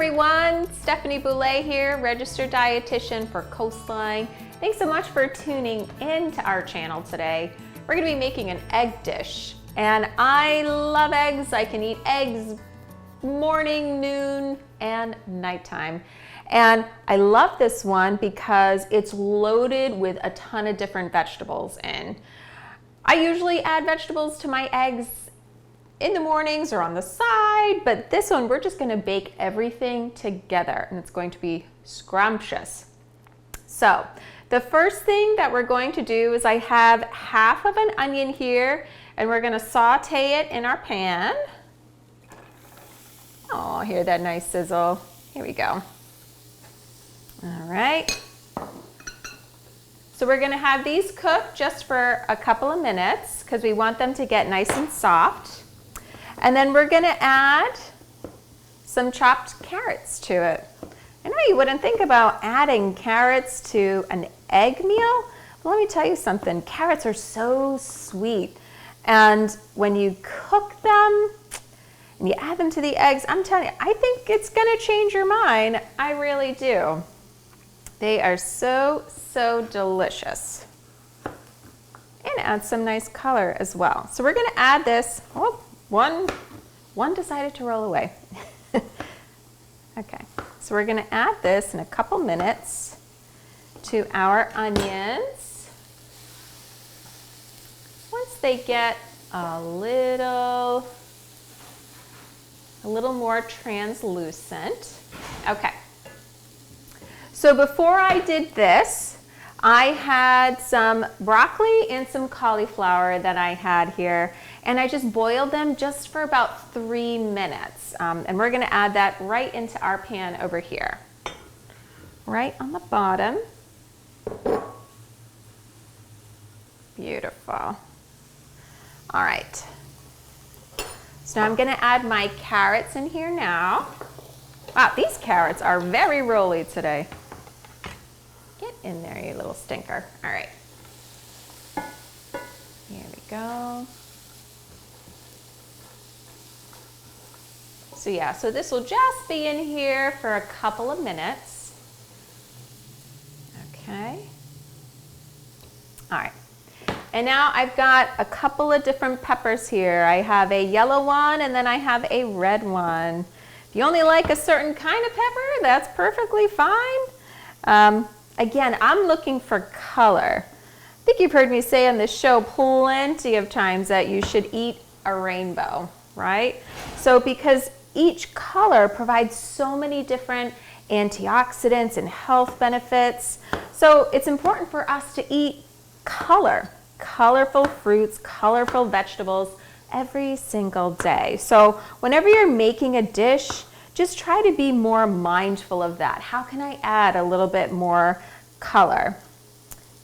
everyone, Stephanie Boulay here, registered dietitian for Coastline. Thanks so much for tuning in to our channel today. We're going to be making an egg dish, and I love eggs. I can eat eggs morning, noon, and nighttime. And I love this one because it's loaded with a ton of different vegetables in. I usually add vegetables to my eggs in the mornings or on the side, but this one we're just going to bake everything together and it's going to be scrumptious. So the first thing that we're going to do is I have half of an onion here and we're going to saute it in our pan. Oh, hear that nice sizzle. Here we go. All right. So we're going to have these cook just for a couple of minutes because we want them to get nice and soft. And then we're going to add some chopped carrots to it. I know you wouldn't think about adding carrots to an egg meal, but let me tell you something. Carrots are so sweet. And when you cook them and you add them to the eggs, I'm telling you, I think it's going to change your mind. I really do. They are so, so delicious. And add some nice color as well. So we're going to add this. Oh, one decided to roll away. Okay, so we're going to add this in a couple minutes to our onions. Once they get a little more translucent. Okay. So before I did this, I had some broccoli and some cauliflower that I had here, and I just boiled them just for about 3 minutes. And we're gonna add that right into our pan over here. Right on the bottom. Beautiful. All right. So now I'm gonna add my carrots in here now. Wow, these carrots are very rolly today. Get in there, you little stinker. All right. Here we go. So yeah, so this will just be in here for a couple of minutes. Okay. All right. And now I've got a couple of different peppers here. I have a yellow one and then I have a red one. If you only like a certain kind of pepper, that's perfectly fine. Again, I'm looking for color. I think you've heard me say on this show plenty of times that you should eat a rainbow, right? So because each color provides so many different antioxidants and health benefits, so it's important for us to eat color, colorful fruits, colorful vegetables every single day. So whenever you're making a dish, just try to be more mindful of that. How can I add a little bit more color?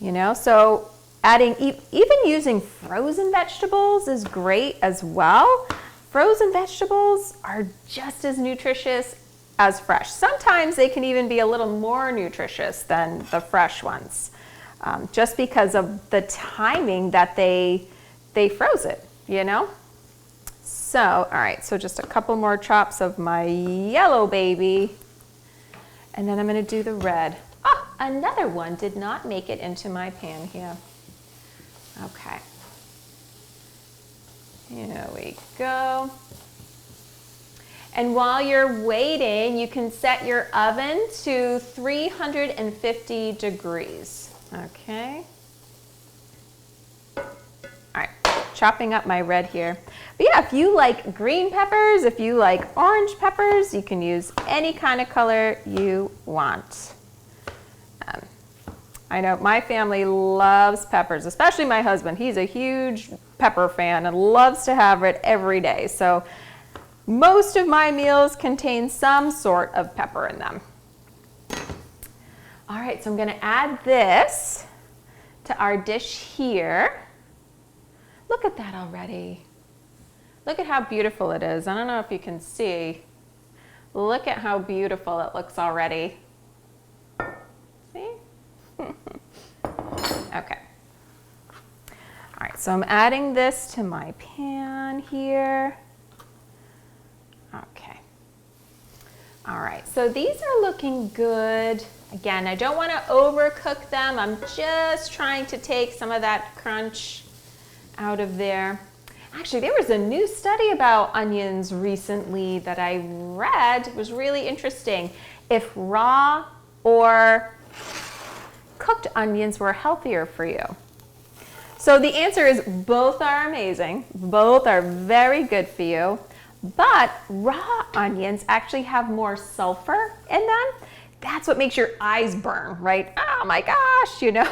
You know, so adding, even using frozen vegetables is great as well. Frozen vegetables are just as nutritious as fresh. Sometimes they can even be a little more nutritious than the fresh ones, just because of the timing that they froze it, you know? So, all right, so just a couple more chops of my yellow baby. And then I'm gonna do the red. Oh, another one did not make it into my pan here. Okay. Here we go. And while you're waiting, you can set your oven to 350 degrees. Okay. Chopping up my red here. But yeah, if you like green peppers, if you like orange peppers, you can use any kind of color you want. I know my family loves peppers, especially my husband. He's a huge pepper fan and loves to have it every day. So most of my meals contain some sort of pepper in them. All right, so I'm gonna add this to our dish here. Look at that already. Look at how beautiful it is. I don't know if you can see. Look at how beautiful it looks already. See? Okay. All right, so I'm adding this to my pan here. Okay. All right, so these are looking good. Again, I don't want to overcook them. I'm just trying to take some of that crunch out of there. Actually, there was a new study about onions recently that I read. It was really interesting. If raw or cooked onions were healthier for you. So the answer is both are amazing. Both are very good for you. But raw onions actually have more sulfur in them. That's what makes your eyes burn, right? Oh my gosh, you know.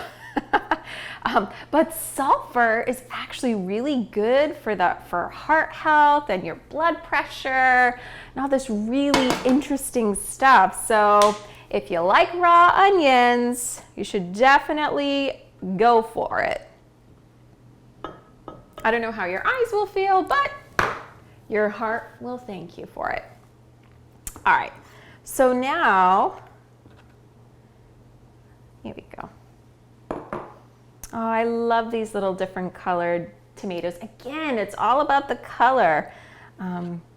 But sulfur is actually really good for heart health and your blood pressure and all this really interesting stuff. So if you like raw onions, you should definitely go for it. I don't know how your eyes will feel, but your heart will thank you for it. All right, so now, here we go. Oh, I love these little different colored tomatoes. Again, it's all about the color.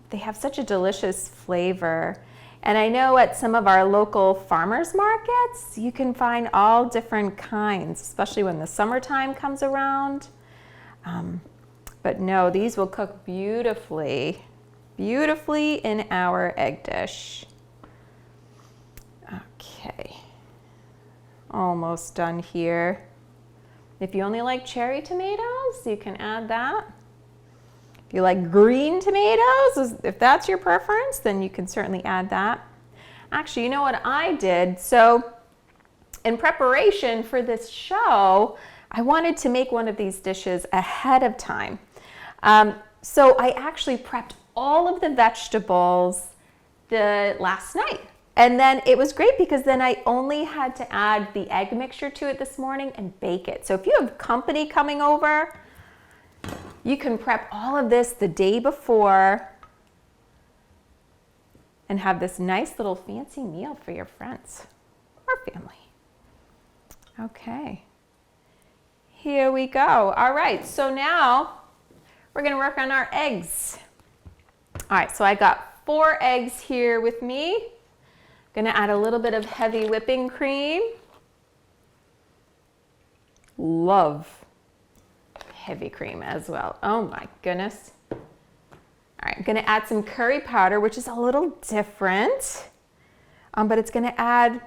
They have such a delicious flavor. And I know at some of our local farmers markets, you can find all different kinds, especially when the summertime comes around. But no, these will cook beautifully in our egg dish. Okay, almost done here. If you only like cherry tomatoes, you can add that. If you like green tomatoes, if that's your preference, then you can certainly add that. Actually, you know what I did? So in preparation for this show, I wanted to make one of these dishes ahead of time. So I actually prepped all of the vegetables the last night. And then it was great because then I only had to add the egg mixture to it this morning and bake it. So if you have company coming over, you can prep all of this the day before and have this nice little fancy meal for your friends or family. Okay, here we go. All right, so now we're gonna work on our eggs. All right, so I got 4 eggs here with me. Gonna add a little bit of heavy whipping cream. Love heavy cream as well. Oh my goodness. All right, I'm gonna add some curry powder, which is a little different, but it's gonna add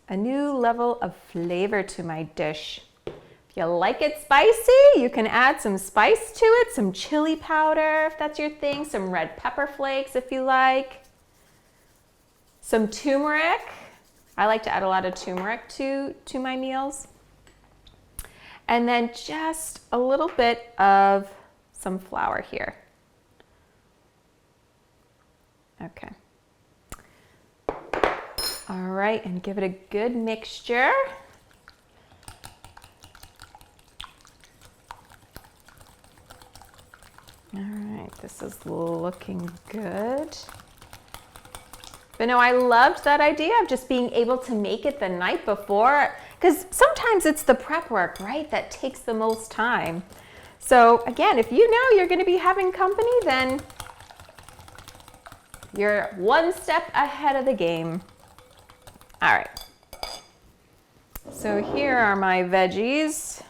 a new level of flavor to my dish. If you like it spicy, you can add some spice to it, some chili powder if that's your thing, some red pepper flakes if you like. Some turmeric. I like to add a lot of turmeric to my meals. And then just a little bit of some flour here. Okay. All right, and give it a good mixture. All right, this is looking good. But no, I loved that idea of just being able to make it the night before, because sometimes it's the prep work, right, that takes the most time. So again, if you know you're going to be having company, then you're one step ahead of the game. All right. So here are my veggies.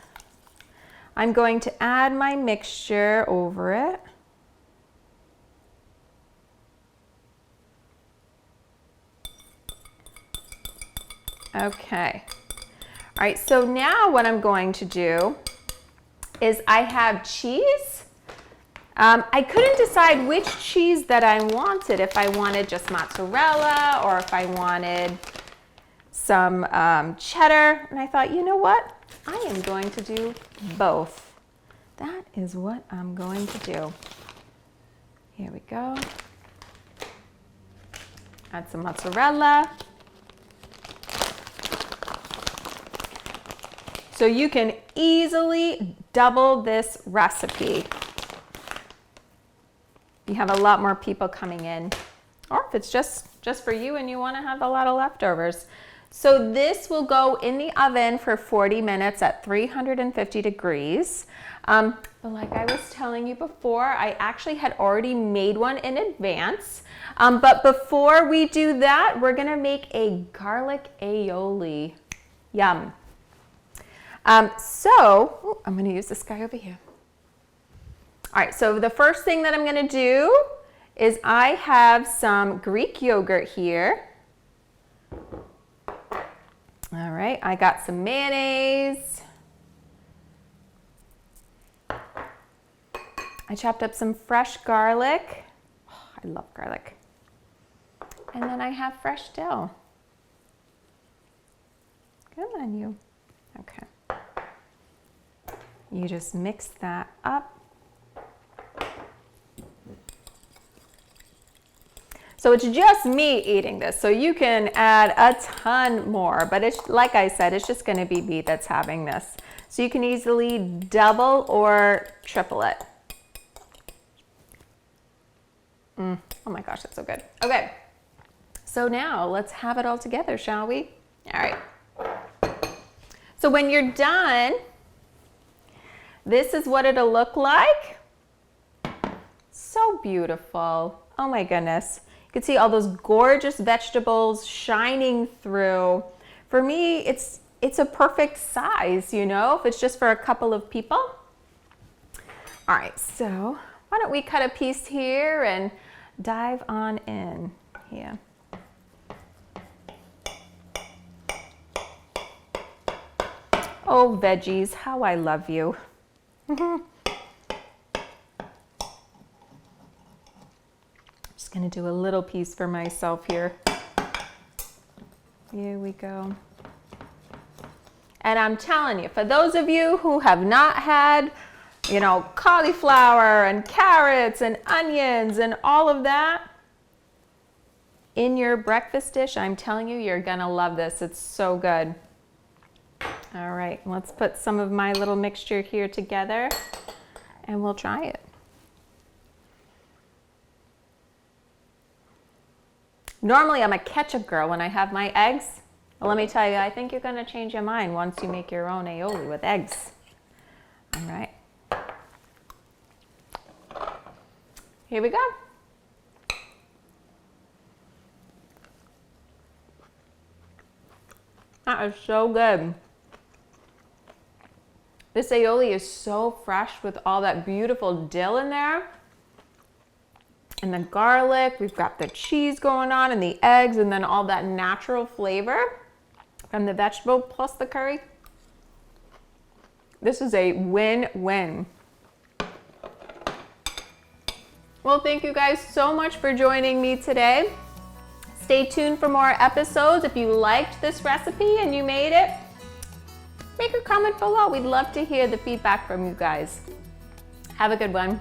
I'm going to add my mixture over it. Okay. All right, so now what I'm going to do is I have cheese. I couldn't decide which cheese that I wanted, if I wanted just mozzarella or if I wanted some cheddar. And I thought, you know what? I am going to do both. That is what I'm going to do. Here we go. Add some mozzarella. So you can easily double this recipe. You have a lot more people coming in, or if it's just for you and you want to have a lot of leftovers. So this will go in the oven for 40 minutes at 350 degrees. But like I was telling you before, I actually had already made one in advance. But before we do that, we're gonna make a garlic aioli. Yum. I'm gonna use this guy over here. All right, so the first thing that I'm gonna do is I have some Greek yogurt here. All right, I got some mayonnaise. I chopped up some fresh garlic. Oh, I love garlic. And then I have fresh dill. Come on, you. Okay. You just mix that up. So it's just me eating this, so you can add a ton more, but it's like I said, it's just gonna be me that's having this. So you can easily double or triple it. Oh my gosh, that's so good. Okay, so now let's have it all together, shall we? All right. So when you're done, this is what it'll look like. So beautiful. Oh my goodness. You can see all those gorgeous vegetables shining through. For me, it's a perfect size, you know, if it's just for a couple of people. All right, so why don't we cut a piece here and dive on in here. Oh, veggies, how I love you. Just gonna do a little piece for myself here. Here we go. And I'm telling you, for those of you who have not had, you know, cauliflower and carrots and onions and all of that in your breakfast dish, I'm telling you, you're gonna love this. It's so good. All right, let's put some of my little mixture here together and we'll try it. Normally I'm a ketchup girl when I have my eggs. Well, let me tell you, I think you're gonna change your mind once you make your own aioli with eggs. All right. Here we go. That is so good. This aioli is so fresh with all that beautiful dill in there. And the garlic, we've got the cheese going on and the eggs and then all that natural flavor from the vegetable plus the curry. This is a win-win. Well, thank you guys so much for joining me today. Stay tuned for more episodes. If you liked this recipe and you made it, make a comment below. We'd love to hear the feedback from you guys. Have a good one.